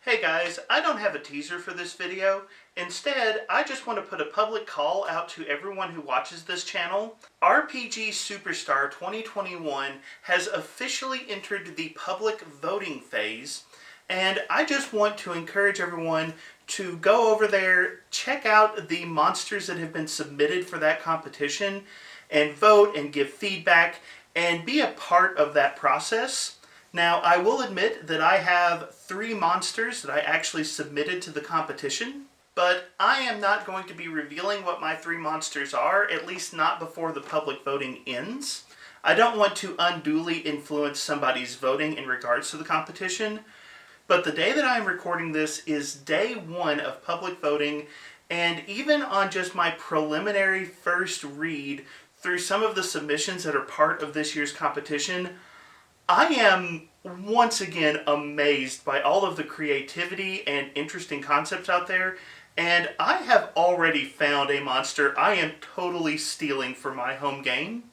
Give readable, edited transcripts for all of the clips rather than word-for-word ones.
Hey guys, I don't have a teaser for this video. Instead, I just want to put a public call out to everyone who watches this channel. RPG Superstar 2021 has officially entered the public voting phase, and I just want to encourage everyone to go over there, check out the monsters that have been submitted for that competition, and vote and give feedback and be a part of that process. Now, I will admit that I have 3 monsters that I actually submitted to the competition, but I am not going to be revealing what my 3 monsters are, at least not before the public voting ends. I don't want to unduly influence somebody's voting in regards to the competition, but the day that I am recording this is day 1 of public voting, and even on just my preliminary first read through some of the submissions that are part of this year's competition, I am once again amazed by all of the creativity and interesting concepts out there, and I have already found a monster I am totally stealing for my home game.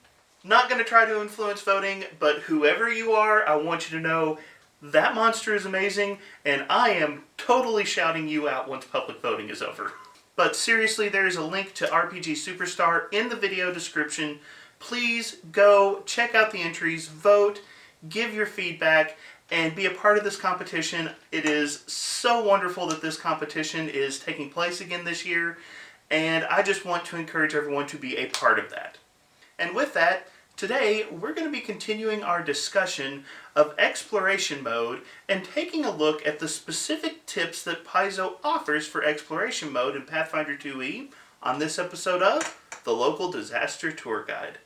Not going to try to influence voting, but whoever you are, I want you to know that monster is amazing, and I am totally shouting you out once public voting is over. But seriously, there is a link to RPG Superstar in the video description. Please go check out the entries, vote, give your feedback, and be a part of this competition. It is so wonderful that this competition is taking place again this year, and I just want to encourage everyone to be a part of that. And with that, today we're going to be continuing our discussion of exploration mode and taking a look at the specific tips that Paizo offers for exploration mode in Pathfinder 2e on this episode of The Local Disaster Tour Guide.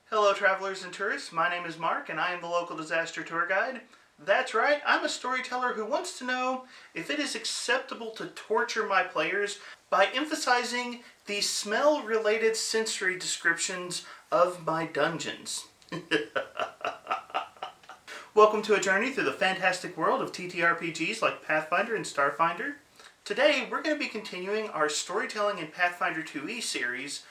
Hello travelers and tourists, my name is Mark and I am the Local Disaster Tour Guide. That's right, I'm a storyteller who wants to know if it is acceptable to torture my players by emphasizing the smell-related sensory descriptions of my dungeons. Welcome to a journey through the fantastic world of TTRPGs like Pathfinder and Starfinder. Today we're going to be continuing our Storytelling in Pathfinder 2e series,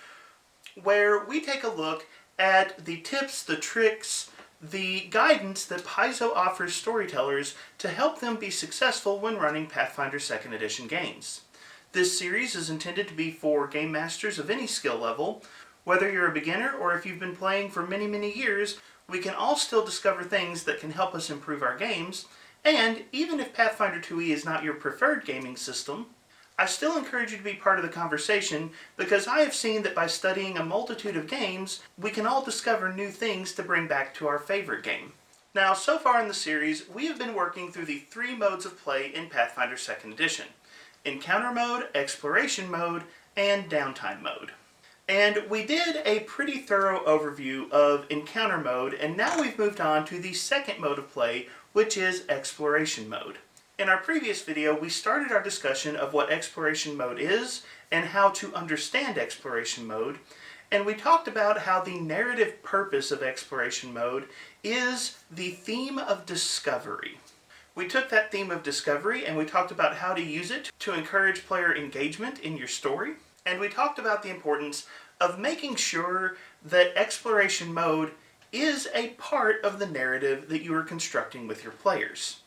where we take a look at the tips, the tricks, the guidance that Paizo offers storytellers to help them be successful when running Pathfinder 2nd Edition games. This series is intended to be for game masters of any skill level. Whether you're a beginner or if you've been playing for many, many years, we can all still discover things that can help us improve our games, and even if Pathfinder 2e is not your preferred gaming system, I still encourage you to be part of the conversation because I have seen that by studying a multitude of games, we can all discover new things to bring back to our favorite game. Now, so far in the series, we have been working through the 3 modes of play in Pathfinder 2nd Edition: Encounter Mode, Exploration Mode, and Downtime Mode. And we did a pretty thorough overview of Encounter Mode, and now we've moved on to the second mode of play, which is Exploration Mode. In our previous video, we started our discussion of what Exploration Mode is and how to understand Exploration Mode, and we talked about how the narrative purpose of Exploration Mode is the theme of discovery. We took that theme of discovery and we talked about how to use it to encourage player engagement in your story, and we talked about the importance of making sure that Exploration Mode is a part of the narrative that you are constructing with your players.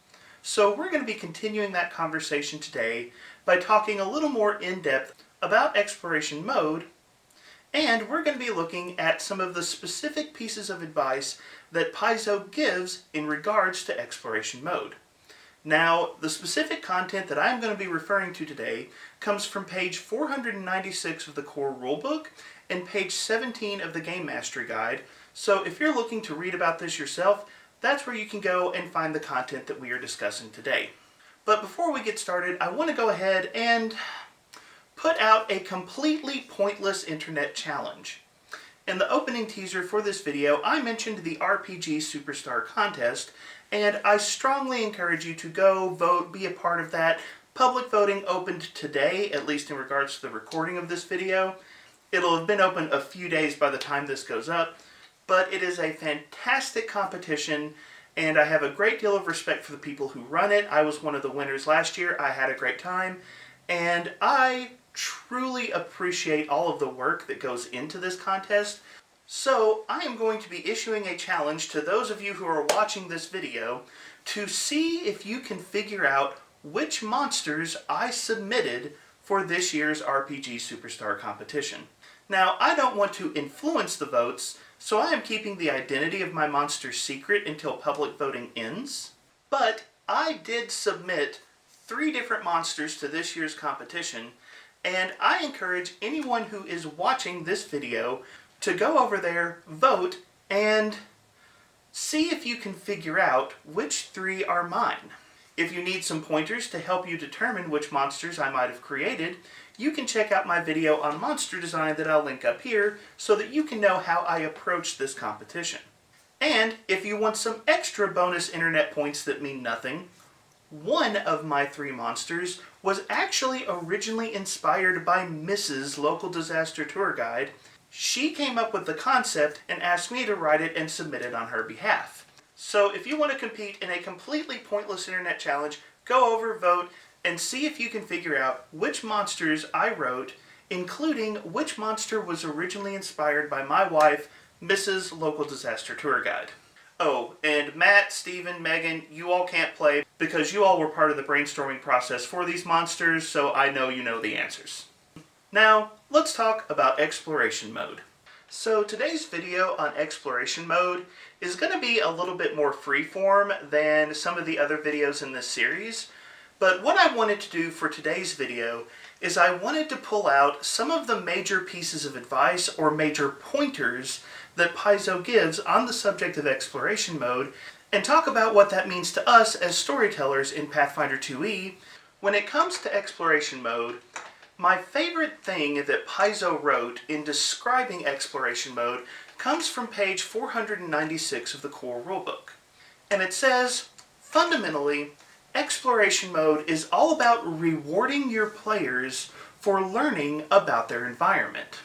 So we're going to be continuing that conversation today by talking a little more in depth about Exploration Mode, and we're going to be looking at some of the specific pieces of advice that Paizo gives in regards to Exploration Mode. Now, the specific content that I'm going to be referring to today comes from page 496 of the Core Rulebook and page 17 of the Gamemastery Guide, so if you're looking to read about this yourself, that's where you can go and find the content that we are discussing today. But before we get started, I want to go ahead and put out a completely pointless internet challenge. In the opening teaser for this video, I mentioned the RPG Superstar contest, and I strongly encourage you to go vote, be a part of that. Public voting opened today, at least in regards to the recording of this video. It'll have been open a few days by the time this goes up, but it is a fantastic competition, and I have a great deal of respect for the people who run it. I was one of the winners last year. I had a great time, and I truly appreciate all of the work that goes into this contest. So I am going to be issuing a challenge to those of you who are watching this video to see if you can figure out which monsters I submitted for this year's RPG Superstar competition. Now, I don't want to influence the votes, so I am keeping the identity of my monsters secret until public voting ends. But I did submit 3 different monsters to this year's competition, and I encourage anyone who is watching this video to go over there, vote, and see if you can figure out which 3 are mine. If you need some pointers to help you determine which monsters I might have created, you can check out my video on monster design that I'll link up here so that you can know how I approached this competition. And if you want some extra bonus internet points that mean nothing, one of my 3 monsters was actually originally inspired by Mrs. Local Disaster Tour Guide. She came up with the concept and asked me to write it and submit it on her behalf. So if you want to compete in a completely pointless internet challenge, go over, vote, and see if you can figure out which monsters I wrote, including which monster was originally inspired by my wife, Mrs. Local Disaster Tour Guide. Oh, and Matt, Steven, Megan, you all can't play because you all were part of the brainstorming process for these monsters, so I know you know the answers. Now, let's talk about exploration mode. So today's video on exploration mode is going to be a little bit more freeform than some of the other videos in this series. But what I wanted to do for today's video is I wanted to pull out some of the major pieces of advice or major pointers that Paizo gives on the subject of exploration mode and talk about what that means to us as storytellers in Pathfinder 2e. When it comes to exploration mode, my favorite thing that Paizo wrote in describing exploration mode comes from page 496 of the Core Rulebook. And it says, fundamentally, exploration mode is all about rewarding your players for learning about their environment.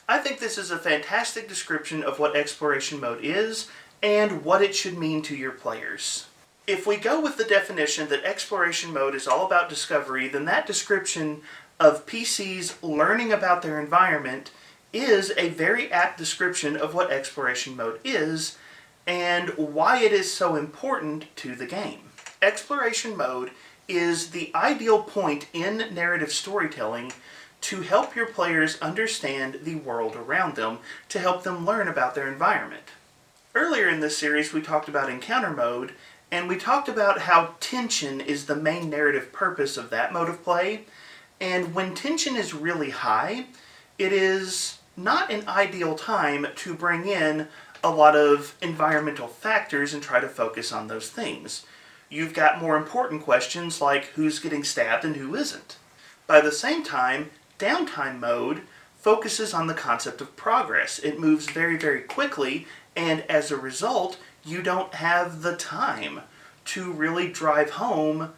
I think this is a fantastic description of what exploration mode is and what it should mean to your players. If we go with the definition that exploration mode is all about discovery, then that description of PCs learning about their environment is a very apt description of what exploration mode is and why it is so important to the game. Exploration mode is the ideal point in narrative storytelling to help your players understand the world around them, to help them learn about their environment. Earlier in this series we talked about encounter mode, and we talked about how tension is the main narrative purpose of that mode of play, and when tension is really high, it is not an ideal time to bring in a lot of environmental factors and try to focus on those things. You've got more important questions like who's getting stabbed and who isn't. By the same time, downtime mode focuses on the concept of progress. It moves very, very quickly, and as a result, you don't have the time to really drive home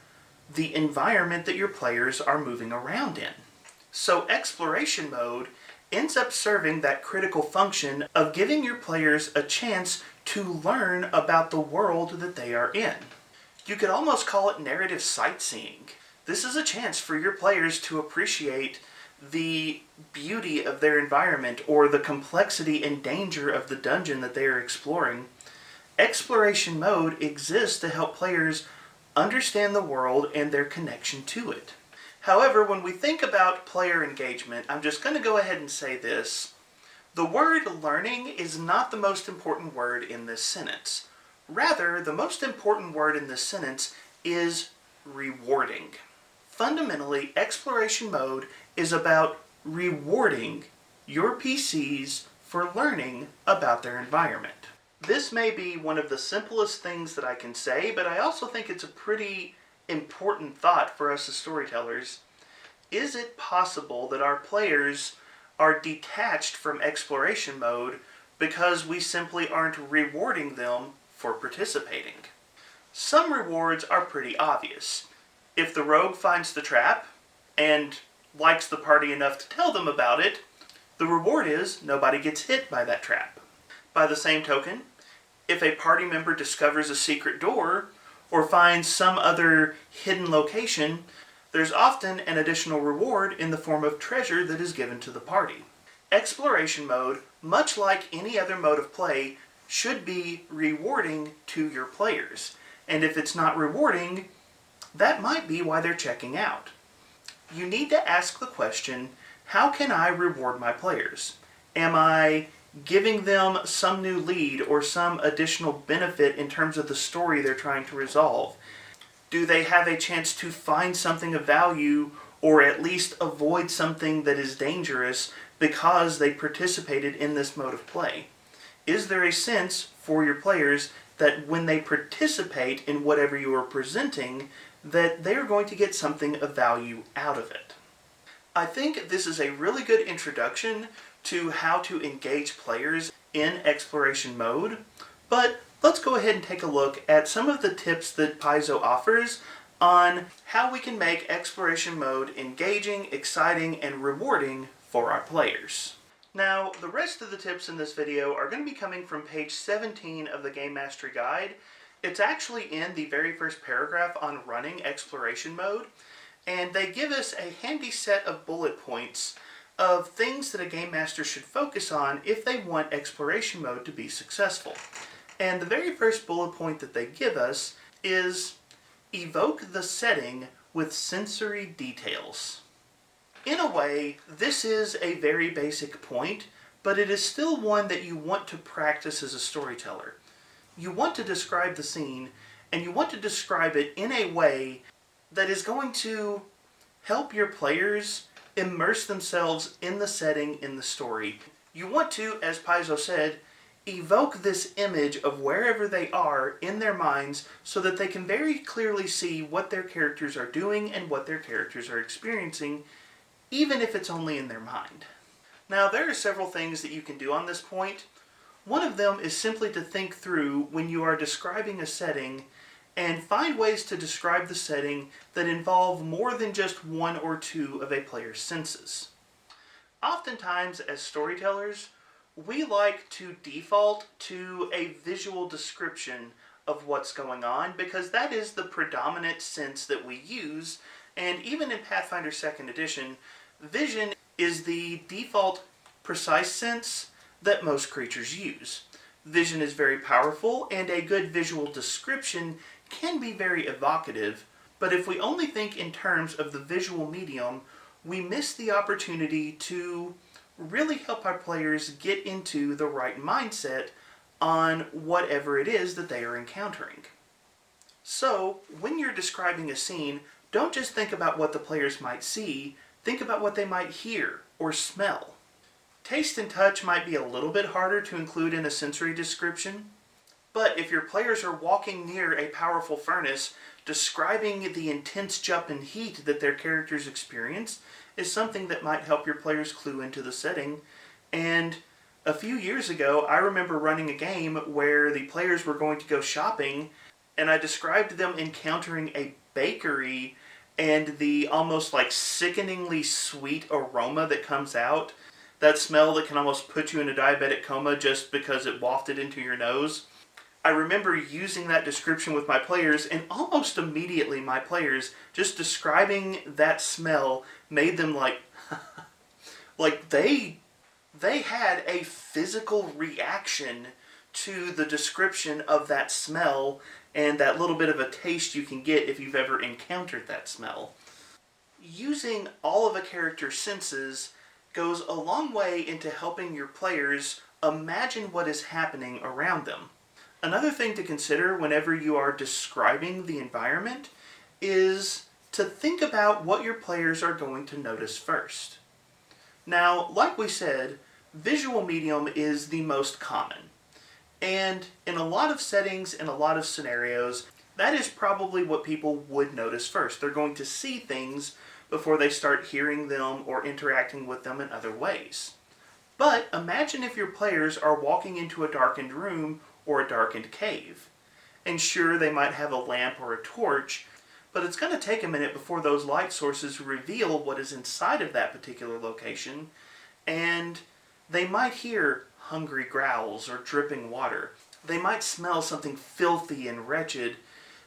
the environment that your players are moving around in. So exploration mode ends up serving that critical function of giving your players a chance to learn about the world that they are in. You could almost call it narrative sightseeing. This is a chance for your players to appreciate the beauty of their environment or the complexity and danger of the dungeon that they are exploring. Exploration mode exists to help players understand the world and their connection to it. However, when we think about player engagement, I'm just going to go ahead and say this. The word learning is not the most important word in this sentence. Rather, the most important word in this sentence is rewarding. Fundamentally, exploration mode is about rewarding your PCs for learning about their environment. This may be one of the simplest things that I can say, but I also think it's a pretty important thought for us as storytellers. Is it possible that our players are detached from exploration mode because we simply aren't rewarding them for participating? Some rewards are pretty obvious. If the rogue finds the trap and likes the party enough to tell them about it, the reward is nobody gets hit by that trap. By the same token, if a party member discovers a secret door or finds some other hidden location, there's often an additional reward in the form of treasure that is given to the party. Exploration mode, much like any other mode of play, should be rewarding to your players. And if it's not rewarding, that might be why they're checking out. You need to ask the question, how can I reward my players? Am I giving them some new lead or some additional benefit in terms of the story they're trying to resolve? Do they have a chance to find something of value or at least avoid something that is dangerous because they participated in this mode of play? Is there a sense for your players that when they participate in whatever you are presenting, that they're going to get something of value out of it? I think this is a really good introduction to how to engage players in exploration mode, but let's go ahead and take a look at some of the tips that Paizo offers on how we can make exploration mode engaging, exciting, and rewarding for our players. Now, the rest of the tips in this video are going to be coming from page 17 of the Game Mastery Guide. It's actually in the very first paragraph on running exploration mode, and they give us a handy set of bullet points of things that a Game Master should focus on if they want exploration mode to be successful. And the very first bullet point that they give us is evoke the setting with sensory details. In a way, this is a very basic point, but it is still one that you want to practice as a storyteller. You want to describe the scene, and you want to describe it in a way that is going to help your players immerse themselves in the setting, in the story. You want to, as Paizo said, evoke this image of wherever they are in their minds so that they can very clearly see what their characters are doing and what their characters are experiencing, even if it's only in their mind. Now, there are several things that you can do on this point. One of them is simply to think through when you are describing a setting and find ways to describe the setting that involve more than just one or two of a player's senses. Oftentimes, as storytellers, we like to default to a visual description of what's going on because that is the predominant sense that we use, and even in Pathfinder 2nd Edition, vision is the default precise sense that most creatures use. Vision is very powerful, and a good visual description can be very evocative, but if we only think in terms of the visual medium, we miss the opportunity to really help our players get into the right mindset on whatever it is that they are encountering. So, when you're describing a scene, don't just think about what the players might see, think about what they might hear or smell. Taste and touch might be a little bit harder to include in a sensory description, but if your players are walking near a powerful furnace, describing the intense jump in heat that their characters experience is something that might help your players clue into the setting. And a few years ago, I remember running a game where the players were going to go shopping, and I described them encountering a bakery and the almost like sickeningly sweet aroma that comes out. That smell that can almost put you in a diabetic coma just because it wafted into your nose. I remember using that description with my players, and almost immediately my players, just describing that smell, made them like they had a physical reaction to the description of that smell and that little bit of a taste you can get if you've ever encountered that smell. Using all of a character's senses goes a long way into helping your players imagine what is happening around them. Another thing to consider whenever you are describing the environment is to think about what your players are going to notice first. Now, like we said, visual medium is the most common. And in a lot of settings, in a lot of scenarios, that is probably what people would notice first. They're going to see things before they start hearing them or interacting with them in other ways. But imagine if your players are walking into a darkened room or a darkened cave. And sure, they might have a lamp or a torch, but it's going to take a minute before those light sources reveal what is inside of that particular location, and they might hear hungry growls or dripping water. They might smell something filthy and wretched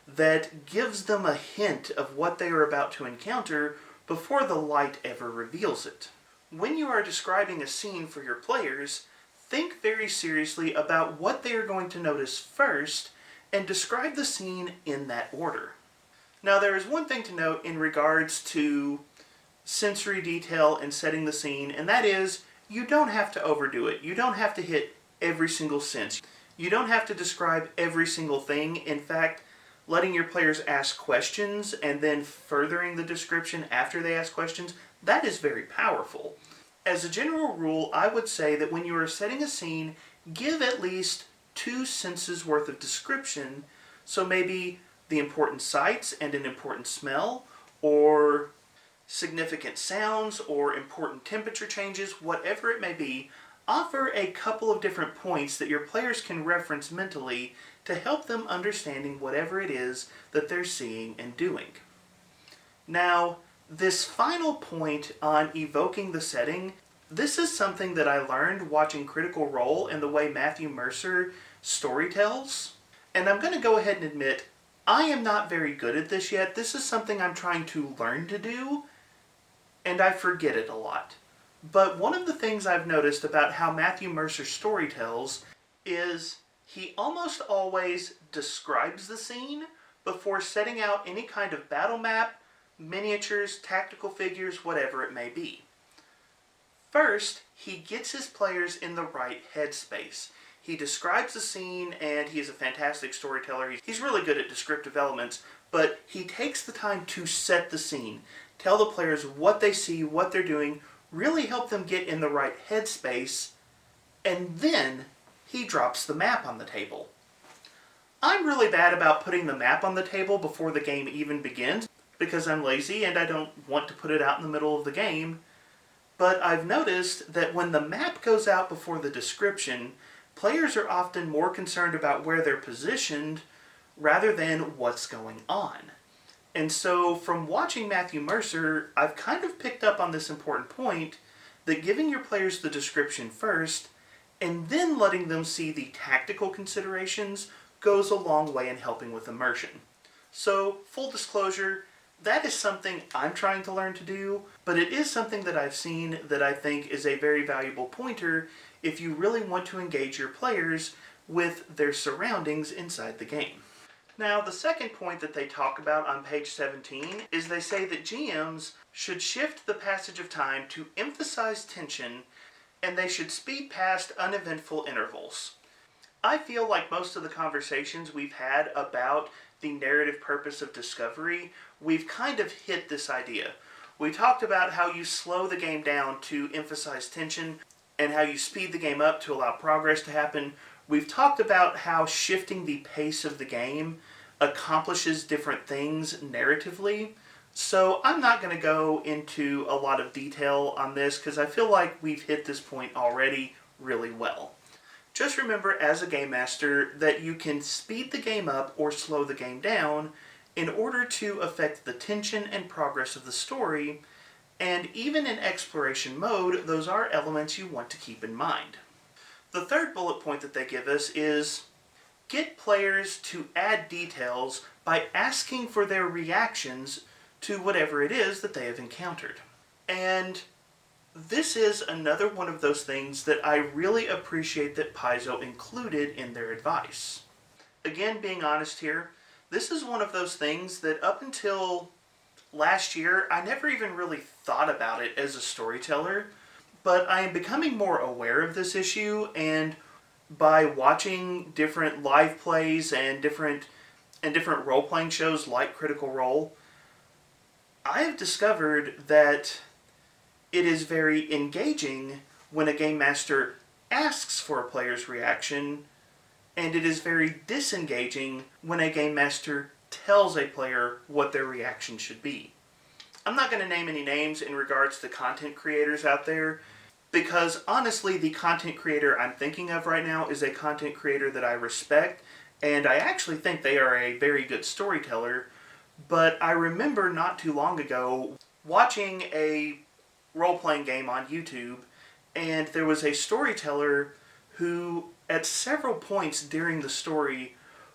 that gives them a hint of what they are about to encounter before the light ever reveals it. When you are describing a scene for your players, think very seriously about what they are going to notice first and describe the scene in that order. Now, there is one thing to note in regards to sensory detail and setting the scene, and that is you don't have to overdo it. You don't have to hit every single sense. You don't have to describe every single thing. In fact, letting your players ask questions and then furthering the description after they ask questions, that is very powerful. As a general rule, I would say that when you are setting a scene, give at least 2 senses worth of description. So maybe the important sights and an important smell, or significant sounds, or important temperature changes, whatever it may be. Offer a couple of different points that your players can reference mentally to help them understanding whatever it is that they're seeing and doing. Now, this final point on evoking the setting, this is something that I learned watching Critical Role and the way Matthew Mercer storytells. And I'm going to go ahead and admit, I am not very good at this yet. This is something I'm trying to learn to do, and I forget it a lot. But one of the things I've noticed about how Matthew Mercer storytells is he almost always describes the scene before setting out any kind of battle map, miniatures, tactical figures, whatever it may be. First, he gets his players in the right headspace. He describes the scene, and he is a fantastic storyteller. He's really good at descriptive elements, but he takes the time to set the scene, tell the players what they see, what they're doing, really help them get in the right headspace, and then he drops the map on the table. I'm really bad about putting the map on the table before the game even begins, because I'm lazy and I don't want to put it out in the middle of the game. But I've noticed that when the map goes out before the description, players are often more concerned about where they're positioned rather than what's going on. And so from watching Matthew Mercer, I've kind of picked up on this important point that giving your players the description first and then letting them see the tactical considerations goes a long way in helping with immersion. So, full disclosure, that is something I'm trying to learn to do, but it is something that I've seen that I think is a very valuable pointer if you really want to engage your players with their surroundings inside the game. Now, the second point that they talk about on page 17 is they say that GMs should shift the passage of time to emphasize tension, and they should speed past uneventful intervals. I feel like most of the conversations we've had about the narrative purpose of discovery, we've kind of hit this idea. We talked about how you slow the game down to emphasize tension and how you speed the game up to allow progress to happen. We've talked about how shifting the pace of the game accomplishes different things narratively. So I'm not going to go into a lot of detail on this because I feel like we've hit this point already really well. Just remember as a game master that you can speed the game up or slow the game down in order to affect the tension and progress of the story, and even in exploration mode, those are elements you want to keep in mind. The third bullet point that they give us is get players to add details by asking for their reactions to whatever it is that they have encountered. And this is another one of those things that I really appreciate that Paizo included in their advice. Again, being honest here, this is one of those things that up until last year, I never even really thought about it as a storyteller, but I am becoming more aware of this issue, and by watching different live plays and different role-playing shows like Critical Role, I have discovered that it is very engaging when a game master asks for a player's reaction, and it is very disengaging when a game master tells a player what their reaction should be. I'm not going to name any names in regards to content creators out there, because honestly, the content creator I'm thinking of right now is a content creator that I respect, and I actually think they are a very good storyteller. But I remember not too long ago watching a role-playing game on YouTube, and there was a storyteller who, at several points during the story,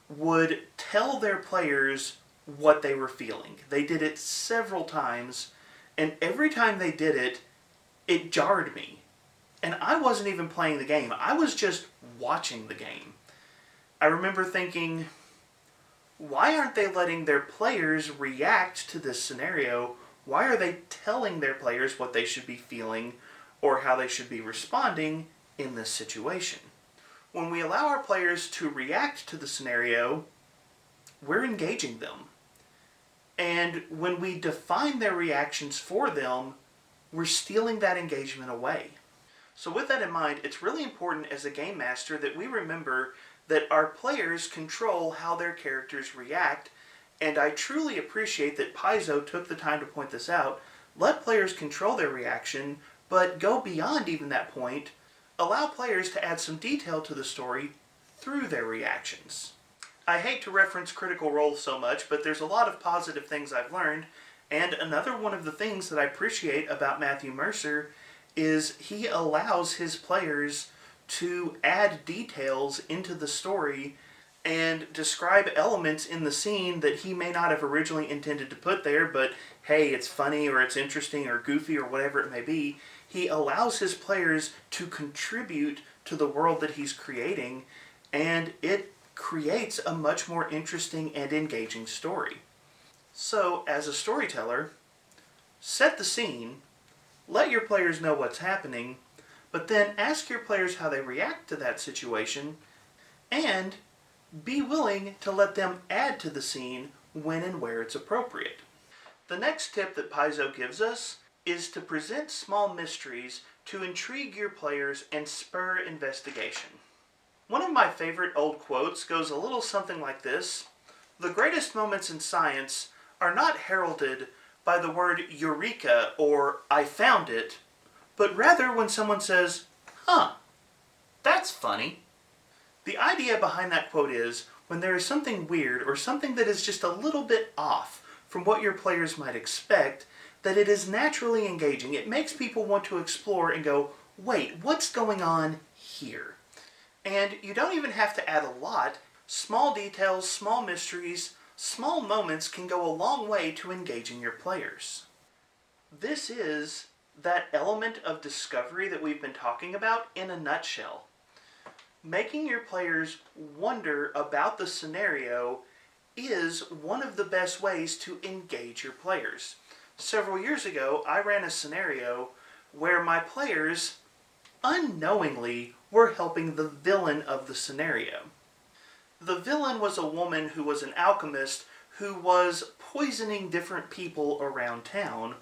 would tell their players what they were feeling. They did it several times, and every time they did it, it jarred me. And I wasn't even playing the game. I was just watching the game. I remember thinking, why aren't they letting their players react to this scenario? Why are they telling their players what they should be feeling or how they should be responding in this situation? When we allow our players to react to the scenario, we're engaging them. And when we define their reactions for them, we're stealing that engagement away. So with that in mind, it's really important as a game master that we remember that our players control how their characters react, and I truly appreciate that Paizo took the time to point this out. Let players control their reaction, but go beyond even that point. Allow players to add some detail to the story through their reactions. I hate to reference Critical Role so much, but there's a lot of positive things I've learned, and another one of the things that I appreciate about Matthew Mercer is he allows his players to add details into the story and describe elements in the scene that he may not have originally intended to put there, but hey, it's funny or it's interesting or goofy or whatever it may be. He allows his players to contribute to the world that he's creating, and it creates a much more interesting and engaging story. So, as a storyteller, set the scene, let your players know what's happening, but then ask your players how they react to that situation, and be willing to let them add to the scene when and where it's appropriate. The next tip that Paizo gives us is to present small mysteries to intrigue your players and spur investigation. One of my favorite old quotes goes a little something like this: "The greatest moments in science are not heralded by the word eureka or I found it, but rather when someone says, huh, that's funny." The idea behind that quote is, when there is something weird or something that is just a little bit off from what your players might expect, that it is naturally engaging. It makes people want to explore and go, wait, what's going on here? And you don't even have to add a lot. Small details, small mysteries, small moments can go a long way to engaging your players. This is that element of discovery that we've been talking about in a nutshell. Making your players wonder about the scenario is one of the best ways to engage your players. Several years ago, I ran a scenario where my players unknowingly were helping the villain of the scenario. The villain was a woman who was an alchemist who was poisoning different people around town,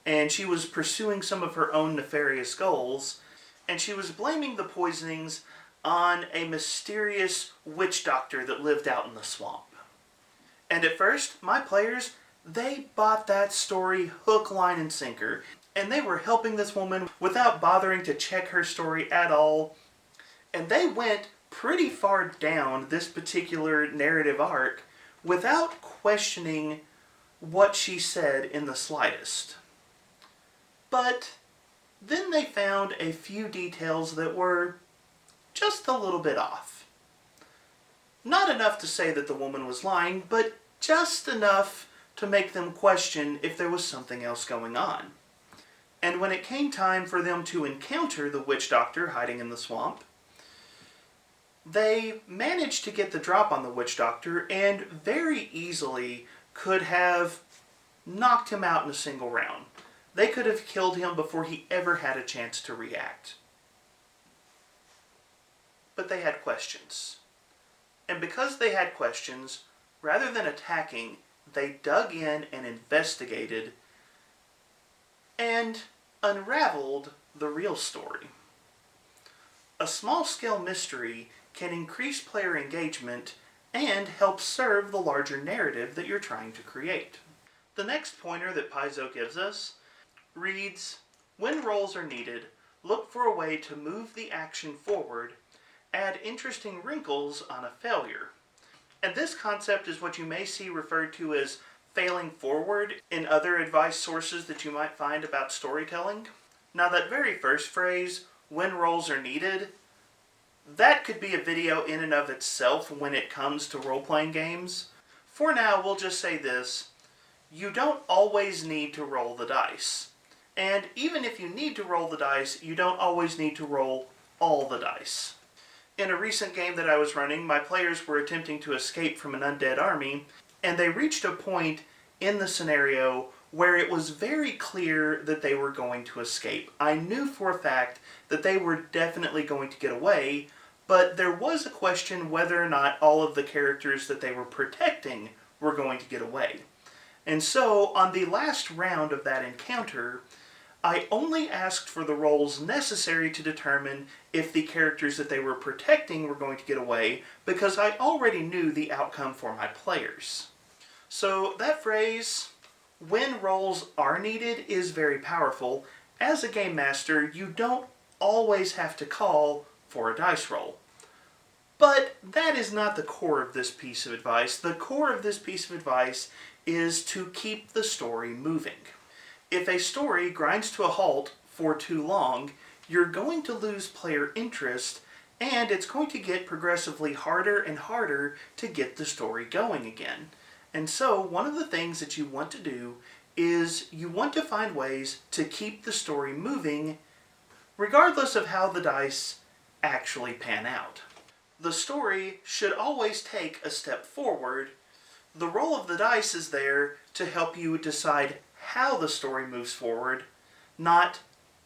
and she was pursuing some of her own nefarious goals, and she was blaming the poisonings on a mysterious witch doctor that lived out in the swamp. And at first, my players, they bought that story hook, line, and sinker, and they were helping this woman without bothering to check her story at all, and they went pretty far down this particular narrative arc without questioning what she said in the slightest. But then they found a few details that were just a little bit off. Not enough to say that the woman was lying, but just enough to make them question if there was something else going on. And when it came time for them to encounter the witch doctor hiding in the swamp, they managed to get the drop on the witch doctor and very easily could have knocked him out in a single round. They could have killed him before he ever had a chance to react. But they had questions. And because they had questions, rather than attacking, they dug in and investigated and unraveled the real story. A small-scale mystery can increase player engagement and help serve the larger narrative that you're trying to create. The next pointer that Paizo gives us reads, when roles are needed, look for a way to move the action forward, add interesting wrinkles on a failure. And this concept is what you may see referred to as failing forward in other advice sources that you might find about storytelling. Now that very first phrase, when roles are needed, that could be a video in and of itself when it comes to role-playing games. For now, we'll just say this: you don't always need to roll the dice. And even if you need to roll the dice, you don't always need to roll all the dice. In a recent game that I was running, my players were attempting to escape from an undead army, and they reached a point in the scenario where it was very clear that they were going to escape. I knew for a fact that they were definitely going to get away, but there was a question whether or not all of the characters that they were protecting were going to get away. And so, on the last round of that encounter, I only asked for the rolls necessary to determine if the characters that they were protecting were going to get away, because I already knew the outcome for my players. So that phrase, when rolls are needed, is very powerful. As a game master, you don't always have to call for a dice roll. But that is not the core of this piece of advice. The core of this piece of advice is to keep the story moving. If a story grinds to a halt for too long, you're going to lose player interest, and it's going to get progressively harder and harder to get the story going again. And so, one of the things that you want to do is you want to find ways to keep the story moving, regardless of how the dice actually pan out. The story should always take a step forward. The roll of the dice is there to help you decide how the story moves forward, not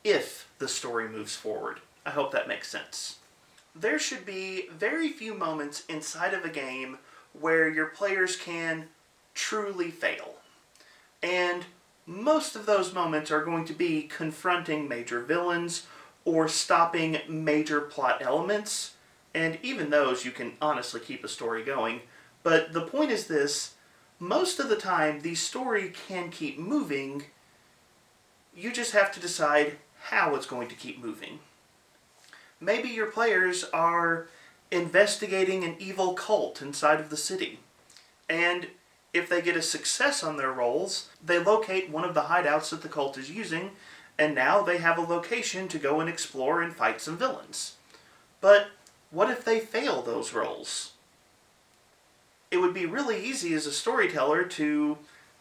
if the story moves forward. I hope that makes sense. There should be very few moments inside of a game where your players can truly fail. And most of those moments are going to be confronting major villains or stopping major plot elements, and even those you can honestly keep a story going. But the point is this: most of the time, the story can keep moving. You just have to decide how it's going to keep moving. Maybe your players are investigating an evil cult inside of the city, and if they get a success on their rolls, they locate one of the hideouts that the cult is using, and now they have a location to go and explore and fight some villains. But what if they fail those rolls? It would be really easy as a storyteller to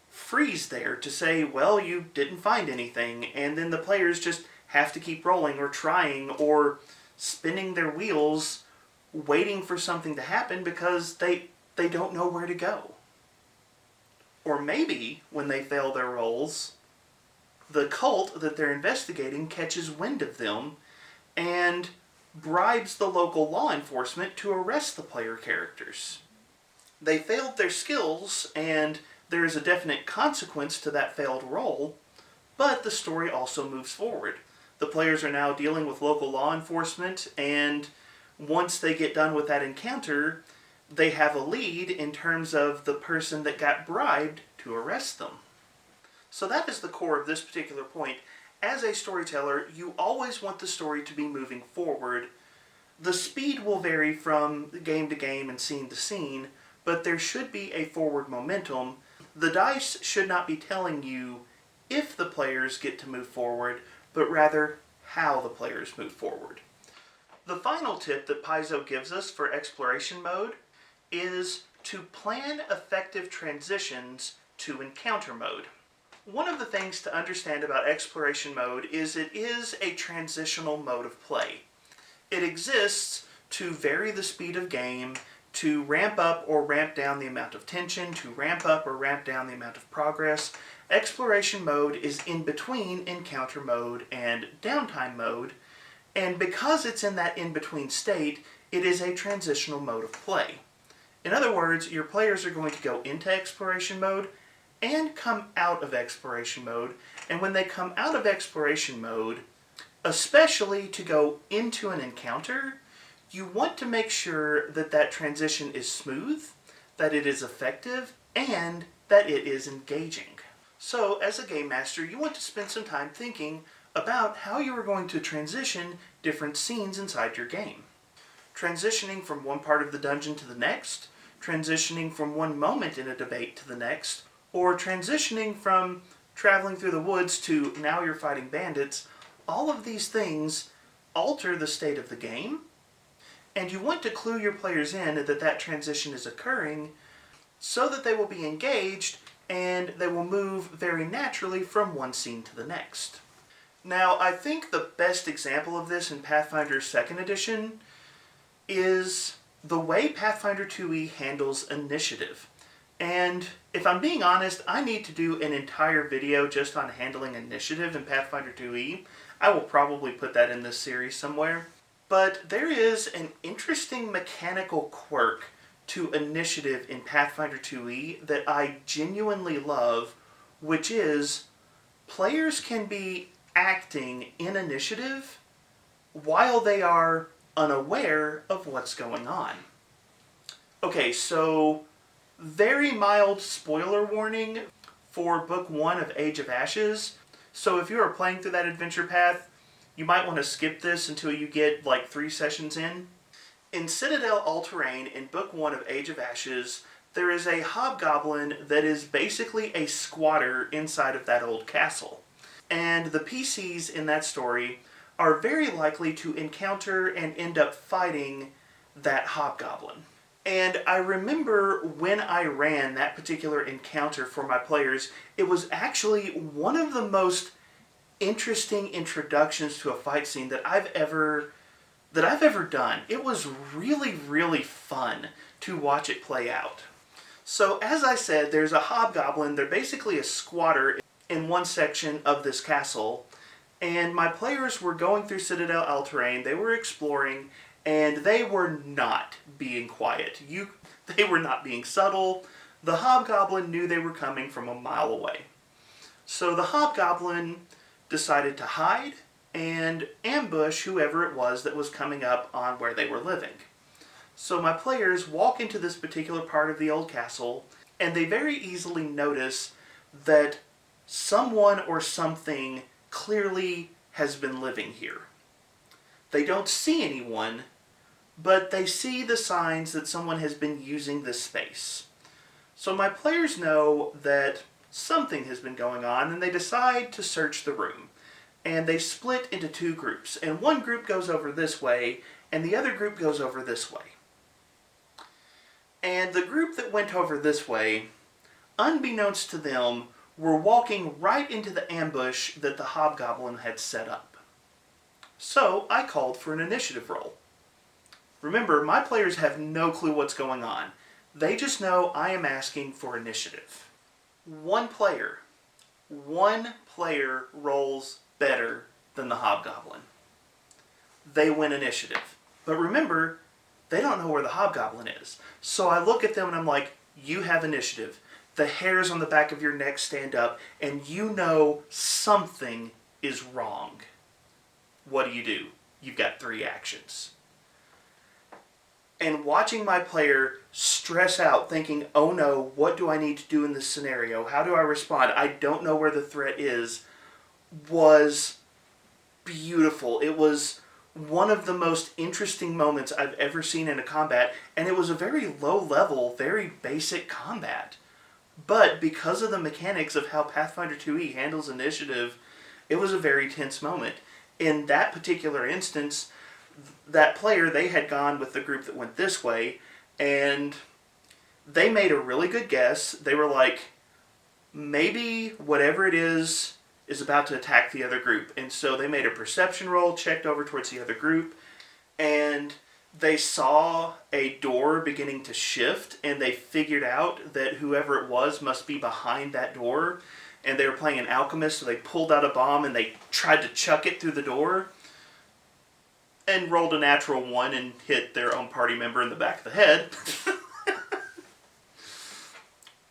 freeze there, to say, well, you didn't find anything, and then the players just have to keep rolling or trying or spinning their wheels waiting for something to happen because they don't know where to go. Or maybe, when they fail their rolls, the cult that they're investigating catches wind of them and bribes the local law enforcement to arrest the player characters. They failed their skills, and there is a definite consequence to that failed roll, but the story also moves forward. The players are now dealing with local law enforcement, and once they get done with that encounter, they have a lead in terms of the person that got bribed to arrest them. So that is the core of this particular point. As a storyteller, you always want the story to be moving forward. The speed will vary from game to game and scene to scene, but there should be a forward momentum. The dice should not be telling you if the players get to move forward, but rather how the players move forward. The final tip that Paizo gives us for exploration mode is to plan effective transitions to encounter mode. One of the things to understand about exploration mode is it is a transitional mode of play. It exists to vary the speed of game, to ramp up or ramp down the amount of tension, to ramp up or ramp down the amount of progress. Exploration mode is in between encounter mode and downtime mode, and because it's in that in-between state, it is a transitional mode of play. In other words, your players are going to go into exploration mode and come out of exploration mode, and when they come out of exploration mode, especially to go into an encounter, you want to make sure that that transition is smooth, that it is effective, and that it is engaging. So, as a game master, you want to spend some time thinking about how you are going to transition different scenes inside your game. Transitioning from one part of the dungeon to the next, transitioning from one moment in a debate to the next, or transitioning from traveling through the woods to now you're fighting bandits. All of these things alter the state of the game, and you want to clue your players in that that transition is occurring so that they will be engaged and they will move very naturally from one scene to the next. Now, I think the best example of this in Pathfinder 2nd Edition is the way Pathfinder 2e handles initiative. And if I'm being honest, I need to do an entire video just on handling initiative in Pathfinder 2e. I will probably put that in this series somewhere. But there is an interesting mechanical quirk to initiative in Pathfinder 2e that I genuinely love, which is players can be acting in initiative while they are unaware of what's going on. Okay, so very mild spoiler warning for Book 1 of Age of Ashes. So if you are playing through that adventure path, you might want to skip this until you get like 3 sessions in. In Citadel All-Terrain in Book 1 of Age of Ashes, there is a hobgoblin that is basically a squatter inside of that old castle. And the PCs in that story are very likely to encounter and end up fighting that hobgoblin. And I remember when I ran that particular encounter for my players, it was actually one of the most interesting introductions to a fight scene that I've ever done. It was really, really fun to watch it play out. So as I said, there's a hobgoblin. They're basically a squatter in one section of this castle. And my players were going through Citadel All-Terrain. They were exploring, and they were not being quiet. They were not being subtle. The hobgoblin knew they were coming from a mile away. So the hobgoblin decided to hide and ambush whoever it was that was coming up on where they were living. So my players walk into this particular part of the old castle, and they very easily notice that someone or something clearly has been living here. They don't see anyone, but they see the signs that someone has been using this space. So my players know that something has been going on, and they decide to search the room. And they split into 2 groups, and one group goes over this way, and the other group goes over this way. And the group that went over this way, unbeknownst to them, were walking right into the ambush that the hobgoblin had set up. So I called for an initiative roll. Remember, my players have no clue what's going on. They just know I am asking for initiative. One player rolls better than the hobgoblin. They win initiative. But remember, they don't know where the hobgoblin is. So I look at them and I'm like, you have initiative. The hairs on the back of your neck stand up, and you know something is wrong. What do? You've got 3 actions. And watching my player stress out, thinking, oh no, what do I need to do in this scenario? How do I respond? I don't know where the threat is, was beautiful. It was one of the most interesting moments I've ever seen in a combat, and it was a very low level, very basic combat. But because of the mechanics of how Pathfinder 2e handles initiative, it was a very tense moment. In that particular instance, that player, they had gone with the group that went this way, and they made a really good guess. They were like, maybe whatever it is about to attack the other group. And so they made a perception roll, checked over towards the other group, and they saw a door beginning to shift, and they figured out that whoever it was must be behind that door. And they were playing an alchemist, so they pulled out a bomb and they tried to chuck it through the door, and rolled a natural 1 and hit their own party member in the back of the head.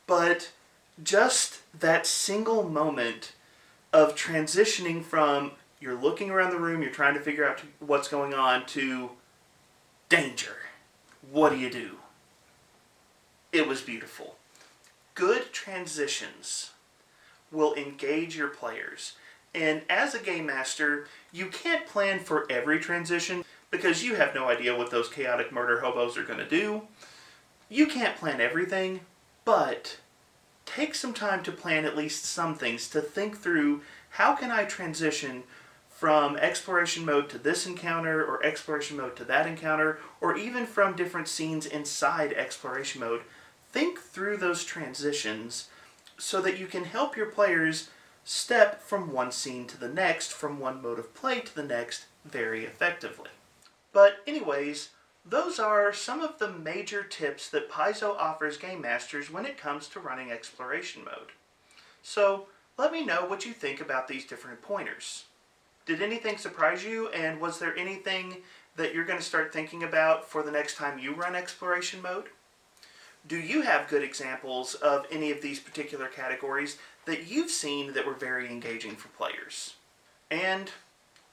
But just that single moment of transitioning from you're looking around the room, you're trying to figure out what's going on, to danger. What do? It was beautiful. Good transitions will engage your players. And as a game master, you can't plan for every transition because you have no idea what those chaotic murder hobos are going to do. You can't plan everything, but take some time to plan at least some things, to think through how can I transition from exploration mode to this encounter, or exploration mode to that encounter, or even from different scenes inside exploration mode. Think through those transitions so that you can help your players step from one scene to the next, from one mode of play to the next, very effectively. But anyways, those are some of the major tips that Paizo offers Game Masters when it comes to running exploration mode. So let me know what you think about these different pointers. Did anything surprise you, and was there anything that you're going to start thinking about for the next time you run exploration mode? Do you have good examples of any of these particular categories that you've seen that were very engaging for players? And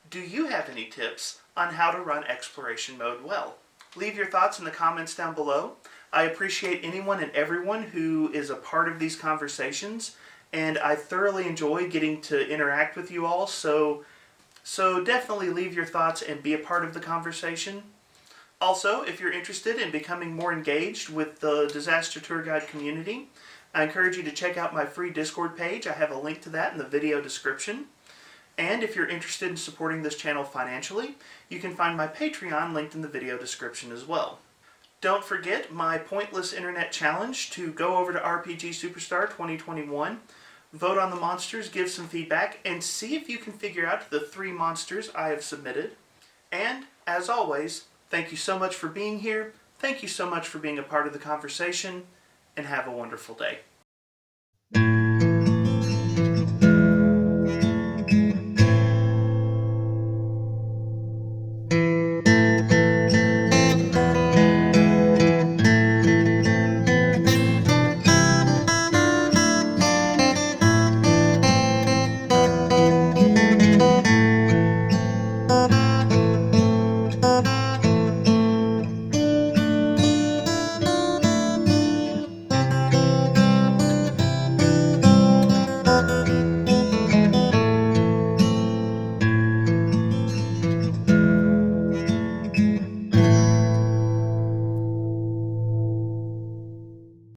do you have any tips on how to run exploration mode well? Leave your thoughts in the comments down below. I appreciate anyone and everyone who is a part of these conversations, and I thoroughly enjoy getting to interact with you all, so definitely leave your thoughts and be a part of the conversation. Also, if you're interested in becoming more engaged with the Disaster Tour Guide community, I encourage you to check out my free Discord page. I have a link to that in the video description. And if you're interested in supporting this channel financially, you can find my Patreon linked in the video description as well. Don't forget my Pointless Internet Challenge to go over to RPG Superstar 2021, vote on the monsters, give some feedback, and see if you can figure out the 3 monsters I have submitted. And, as always, thank you so much for being here, thank you so much for being a part of the conversation, and have a wonderful day.